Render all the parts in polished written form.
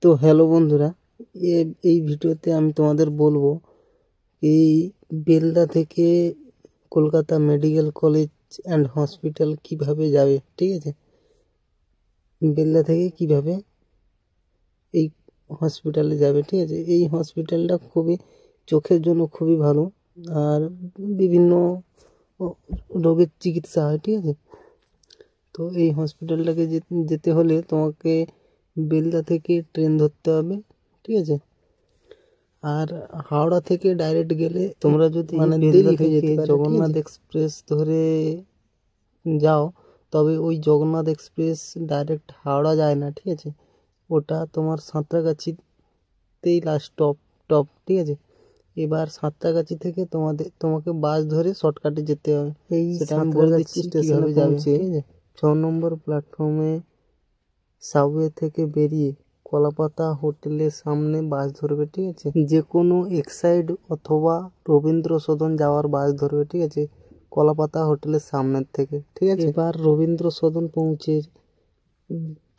তো হ্যালো বন্ধুরা, এই ভিডিওতে আমি তোমাদের বলবো এই বেলদা থেকে Kolkata medical college and hospital কিভাবে যাবে। ঠিক আছে, বেলদা থেকে কিভাবে এই হসপিটালে যাবে। ঠিক আছে, এই হসপিটালটা খুবই চোখের জন্য খুবই ভালো, আর বিভিন্ন রোগের চিকিৎসা হয়। ঠিক আছে, তো এই হসপিটালটাকে যেতে হলে তোমাকে বেলদা থেকে ট্রেন ধরতে হবে। ঠিক আছে, আর হাওড়া থেকে ডাইরেক্ট গেলে তোমরা যদি বেলদা থেকে জগন্নাথ এক্সপ্রেস ধরে যাও, তবে ওই জগন্নাথ এক্সপ্রেস ডাইরেক্ট হাওড়া যায় না। ঠিক আছে, ওটা তোমার সাঁতরাগাছিতেই লাস্ট টপ। ঠিক আছে, এবার সাঁতরাগাছি থেকে তোমাকে বাস ধরে শর্টকাটে যেতে হবে। সেটা আমি বলে দিচ্ছি স্টেশনে যাবে। ঠিক আছে, 6 নম্বর প্ল্যাটফর্মে সাবওয়ে থেকে বেরিয়ে কলাপাতা হোটেলের সামনে বাস ধরবে। ঠিক আছে, যে কোনো এক্সাইড অথবা রবীন্দ্র সদন যাওয়ার বাস ধরবে। ঠিক আছে, কলাপাতা হোটেলের সামনের থেকে। ঠিক আছে, এবার রবীন্দ্র সদন পৌঁছে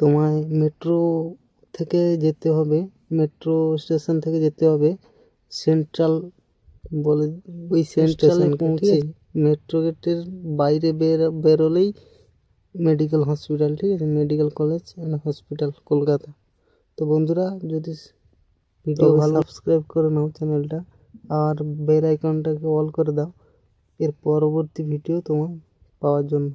তোমায় মেট্রো থেকে যেতে হবে, মেট্রো স্টেশন থেকে যেতে হবে সেন্ট্রাল বলে, ওই সেন্ট্রালে পৌঁছে মেট্রো গেটের বাইরে বেরোলেই মেডিকেল হসপিটাল। ঠিক আছে, medical college and hospital Kolkata. তো বন্ধুরা, যদি ভিডিও ভালো সাবস্ক্রাইব করে নাও চ্যানেলটা, আর বেল আইকনটাকে অল করে দাও এর পরবর্তী ভিডিও তোমার পাওয়ার জন্য।